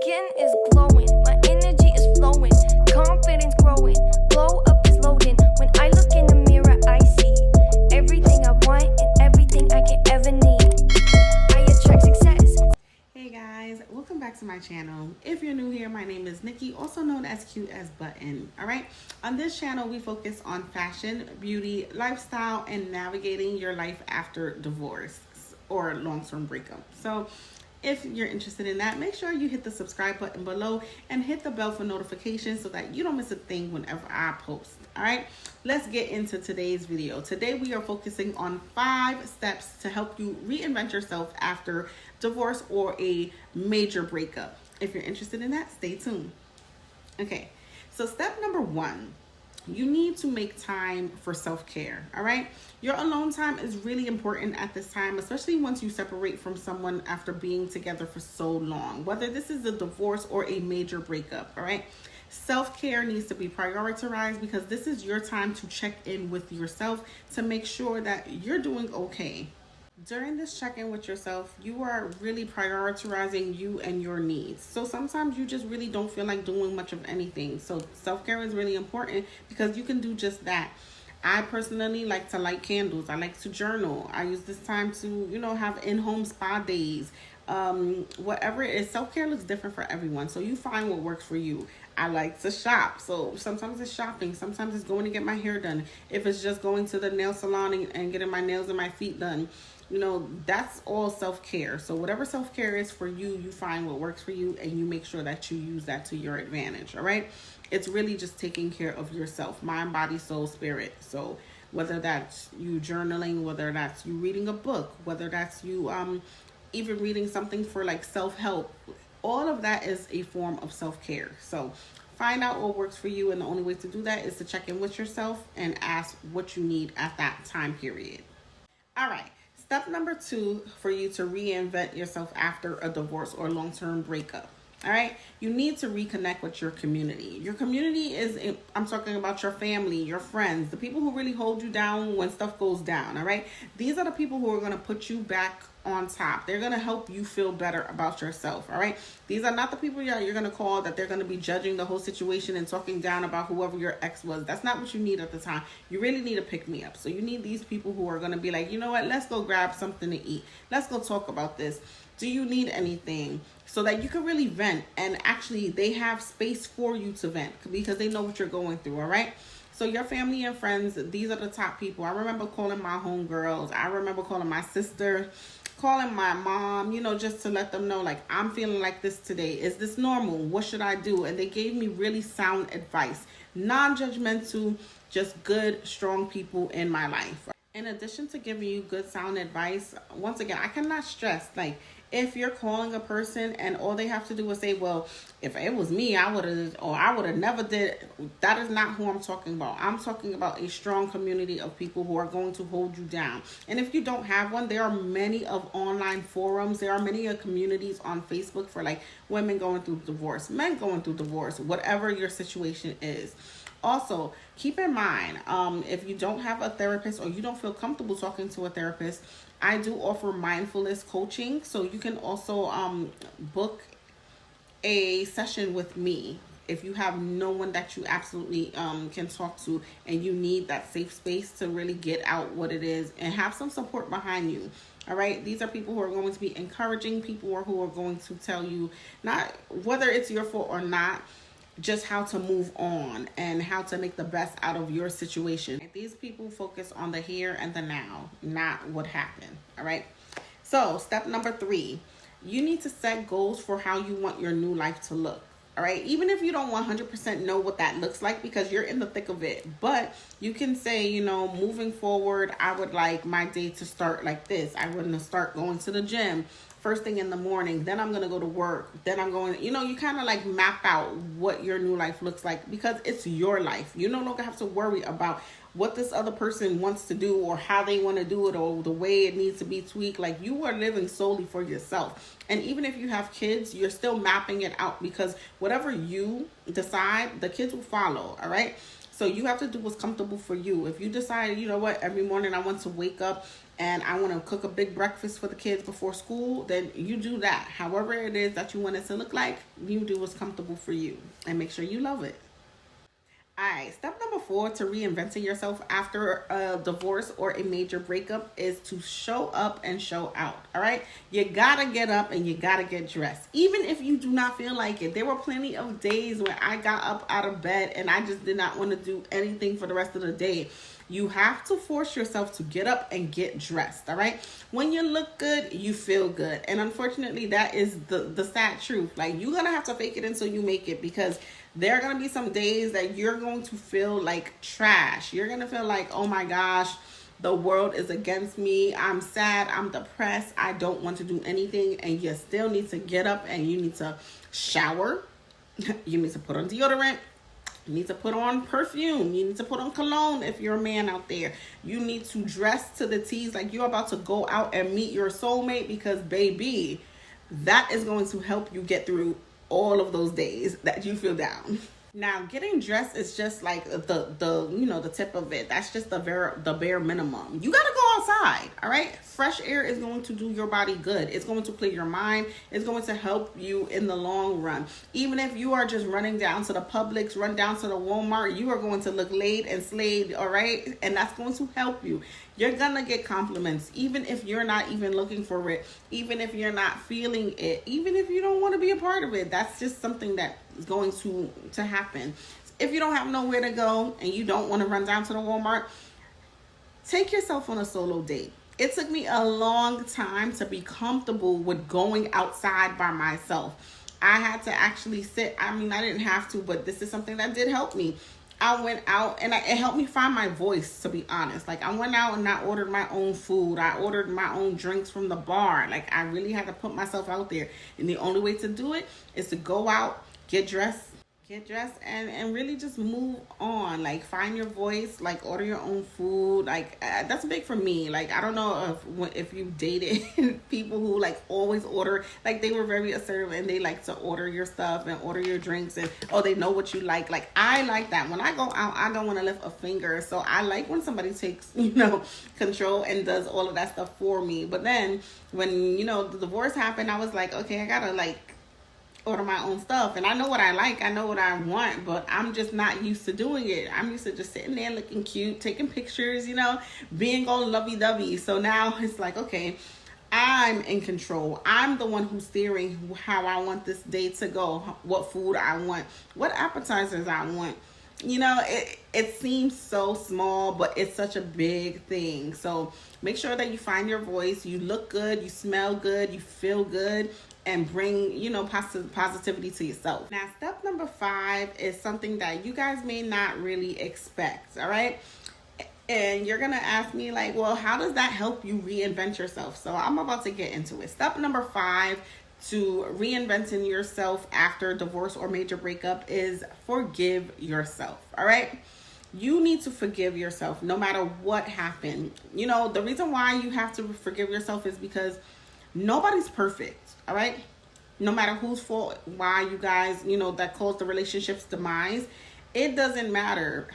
skin is glowing, my energy is flowing, confidence growing, glow up is loading. When I look in the mirror, I see everything I want and everything I can ever need. I attract success. Hey guys, welcome back to my channel. If you're new here, my name is Nicki, also known as Cute as Button. Alright, on this channel we focus on fashion, beauty, lifestyle, and navigating your life after divorce or long-term breakup. So if you're interested in that, make sure you hit the subscribe button below and hit the bell for notifications so that you don't miss a thing whenever I post. All right, let's get into today's video. Today we are focusing on 5 steps to help you reinvent yourself after divorce or a major breakup. If you're interested in that, stay tuned. Okay, so step number 1. You need to make time for self-care, all right? Your alone time is really important at this time, especially once you separate from someone after being together for so long, whether this is a divorce or a major breakup, all right? Self-care needs to be prioritized because this is your time to check in with yourself to make sure that you're doing okay. During this check-in with yourself, you are really prioritizing you and your needs. So sometimes you just really don't feel like doing much of anything. So self-care is really important because you can do just that. I personally like to light candles. I like to journal. I use this time to, have in-home spa days. Whatever it is, self-care looks different for everyone. So you find what works for you. I like to shop. So sometimes it's shopping. Sometimes it's going to get my hair done. If it's just going to the nail salon and getting my nails and my feet done, that's all self-care. So whatever self-care is for you, you find what works for you and you make sure that you use that to your advantage. All right. It's really just taking care of yourself, mind, body, soul, spirit. So whether that's you journaling, whether that's you reading a book, whether that's you even reading something for like self-help, all of that is a form of self-care. So find out what works for you. And the only way to do that is to check in with yourself and ask what you need at that time period. All right. Step number 2 for you to reinvent yourself after a divorce or long-term breakup. All right. You need to reconnect with your community. Your community is, I'm talking about your family, your friends, the people who really hold you down when stuff goes down. All right. These are the people who are going to put you back on top. They're going to help you feel better about yourself. All right. These are not the people you're going to call that they're going to be judging the whole situation and talking down about whoever your ex was. That's not what you need at the time. You really need to pick me up. So you need these people who are going to be like, you know what, let's go grab something to eat. Let's go talk about this. Do you need anything? So that you can really vent, and actually they have space for you to vent because they know what you're going through. All right. So your family and friends, these are the top people. I remember calling my homegirls. I remember calling my sister, calling my mom, just to let them know, like, I'm feeling like this today. Is this normal? What should I do? And they gave me really sound advice, non-judgmental, just good, strong people in my life. In addition to giving you good sound advice, once again, I cannot stress, like, if you're calling a person and all they have to do is say, well, if it was me, I would have never did. That is not who I'm talking about. I'm talking about a strong community of people who are going to hold you down. And if you don't have one, there are many of online forums. There are many communities on Facebook for like women going through divorce, men going through divorce, whatever your situation is. Also, keep in mind, if you don't have a therapist or you don't feel comfortable talking to a therapist, I do offer mindfulness coaching. So you can also book a session with me if you have no one that you absolutely can talk to and you need that safe space to really get out what it is and have some support behind you. All right. These are people who are going to be encouraging, people who are going to tell you not whether it's your fault or not, just how to move on and how to make the best out of your situation. These people focus on the here and the now, not what happened. All right. So step number 3, you need to set goals for how you want your new life to look. All right. Even if you don't 100% know what that looks like because you're in the thick of it, but you can say, moving forward, I would like my day to start like this. I want to start going to the gym first thing in the morning, then I'm going to go to work, then I'm going, you kind of like map out what your new life looks like because it's your life. You no longer have to worry about what this other person wants to do or how they want to do it or the way it needs to be tweaked. Like, you are living solely for yourself. And even if you have kids, you're still mapping it out because whatever you decide, the kids will follow. All right. So you have to do what's comfortable for you. If you decide, every morning I want to wake up and I want to cook a big breakfast for the kids before school, then you do that. However it is that you want it to look like, you do what's comfortable for you and make sure you love it. All right, step number 4 to reinventing yourself after a divorce or a major breakup is to show up and show out. All right, you gotta get up and you gotta get dressed, even if you do not feel like it. There were plenty of days where I got up out of bed and I just did not want to do anything for the rest of the day. You have to force yourself to get up and get dressed. All right, when you look good, you feel good, and unfortunately, that is the sad truth. Like, you're gonna have to fake it until you make it, because there are going to be some days that you're going to feel like trash. You're going to feel like, oh my gosh, the world is against me. I'm sad. I'm depressed. I don't want to do anything. And you still need to get up and you need to shower. You need to put on deodorant. You need to put on perfume. You need to put on cologne if you're a man out there. You need to dress to the T's like you're about to go out and meet your soulmate, because baby, that is going to help you get through all of those days that you feel down. Now, getting dressed is just like the tip of it. That's just the bare minimum. You gotta go outside, all right? Fresh air is going to do your body good. It's going to clear your mind. It's going to help you in the long run. Even if you are just running down to the Publix, run down to the Walmart, you are going to look laid and slayed, all right? And that's going to help you. You're gonna get compliments, even if you're not even looking for it, even if you're not feeling it, even if you don't want to be a part of it. That's just something that is going to happen. If you don't have nowhere to go and you don't want to run down to the Walmart, take yourself on a solo date. It took me a long time to be comfortable with going outside by myself. I had to actually sit. I mean, I didn't have to, but this is something that did help me. I went out and it helped me find my voice, to be honest. Like, I went out and I ordered my own food. I ordered my own drinks from the bar. Like, I really had to put myself out there. And the only way to do it is to go out, get dressed and really just move on. Like, find your voice, like order your own food. Like, that's big for me. Like, I don't know if you dated people who like always order, like they were very assertive and they like to order your stuff and order your drinks, and they know what you like. Like, I like that. When I go out, I don't want to lift a finger. So I like when somebody takes, control and does all of that stuff for me. But then when, the divorce happened, I was like, okay, I gotta order my own stuff, and I know what I like, I know what I want, but I'm just not used to doing it. I'm used to just sitting there looking cute, taking pictures, being all lovey-dovey. So now it's like, okay, I'm in control. I'm the one who's steering how I want this day to go, what food I want, what appetizers I want. It seems so small, but it's such a big thing. So make sure that you find your voice, you look good, you smell good, you feel good, and bring, positivity to yourself. Now, step number 5 is something that you guys may not really expect, all right? And you're going to ask me like, well, how does that help you reinvent yourself? So I'm about to get into it. Step number 5 to reinventing yourself after divorce or major breakup is forgive yourself, all right? You need to forgive yourself no matter what happened. The reason why you have to forgive yourself is because nobody's perfect. All right. No matter whose fault, why you guys, that caused the relationship's demise, it doesn't matter.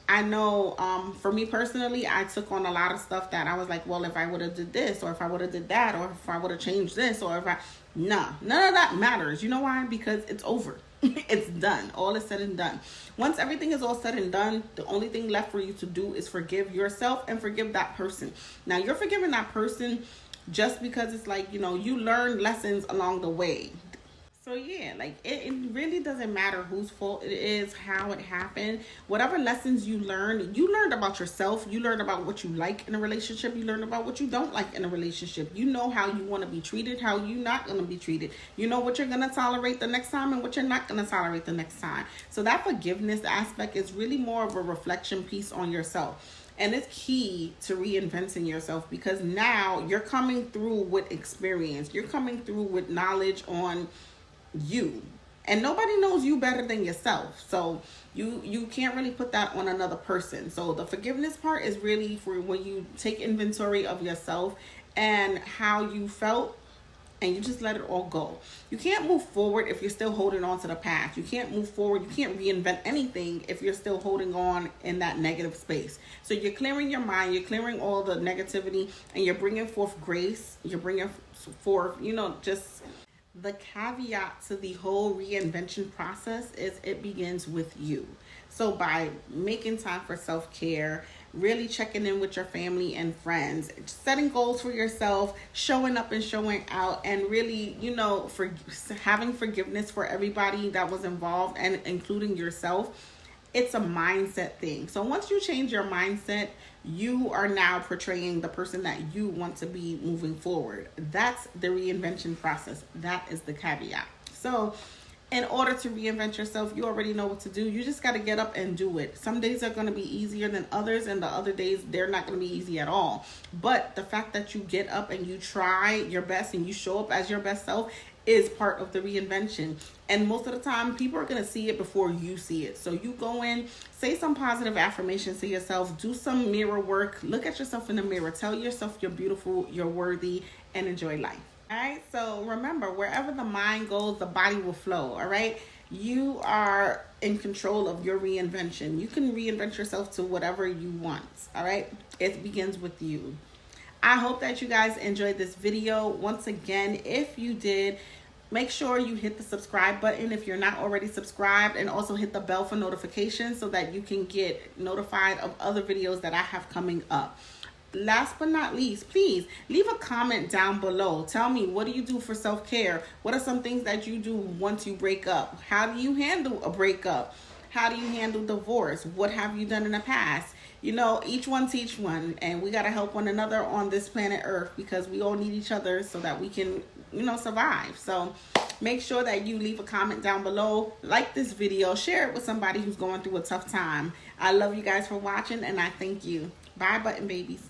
I know, for me personally, I took on a lot of stuff that I was like, well, if I would have did this, or if I would have did that, or if I would have changed this, or none of that matters. You know why? Because it's over. It's done. All is said and done. Once everything is all said and done, the only thing left for you to do is forgive yourself and forgive that person. Now, you're forgiving that person just because it's like, you learned lessons along the way. So yeah, like it really doesn't matter whose fault it is, how it happened. Whatever lessons you learned about yourself. You learned about what you like in a relationship. You learned about what you don't like in a relationship. You know how you want to be treated, how you're not going to be treated. You know what you're going to tolerate the next time and what you're not going to tolerate the next time. So that forgiveness aspect is really more of a reflection piece on yourself. And it's key to reinventing yourself, because now you're coming through with experience. You're coming through with knowledge on you. And nobody knows you better than yourself. So you can't really put that on another person. So the forgiveness part is really for when you take inventory of yourself and how you felt and you just let it all go. You can't move forward if you're still holding on to the past. You can't move forward. You can't reinvent anything if you're still holding on in that negative space. So you're clearing your mind, you're clearing all the negativity, and you're bringing forth grace. You're bringing forth, just the caveat to the whole reinvention process is it begins with you. So by making time for self-care, really checking in with your family and friends, setting goals for yourself, showing up and showing out, and really, for having forgiveness for everybody that was involved and including yourself, it's a mindset thing. So once you change your mindset, you are now portraying the person that you want to be moving forward. That's the reinvention process. That is the caveat. So in order to reinvent yourself, you already know what to do. You just got to get up and do it. Some days are going to be easier than others, and the other days, they're not going to be easy at all. But the fact that you get up and you try your best and you show up as your best self is part of the reinvention. And most of the time, people are going to see it before you see it. So you go in, say some positive affirmations to yourself, do some mirror work, look at yourself in the mirror, tell yourself you're beautiful, you're worthy, and enjoy life. All right, so remember, wherever the mind goes, the body will flow, all right? You are in control of your reinvention. You can reinvent yourself to whatever you want, all right? It begins with you. I hope that you guys enjoyed this video. Once again, if you did, make sure you hit the subscribe button if you're not already subscribed, and also hit the bell for notifications so that you can get notified of other videos that I have coming up. Last but not least, please leave a comment down below. Tell me, what do you do for self-care? What are some things that you do once you break up? How do you handle a breakup? How do you handle divorce? What have you done in the past? Each one teach one, and we got to help one another on this planet Earth, because we all need each other so that we can, survive. So make sure that you leave a comment down below, like this video, share it with somebody who's going through a tough time. I love you guys for watching, and I thank you. Bye, button babies.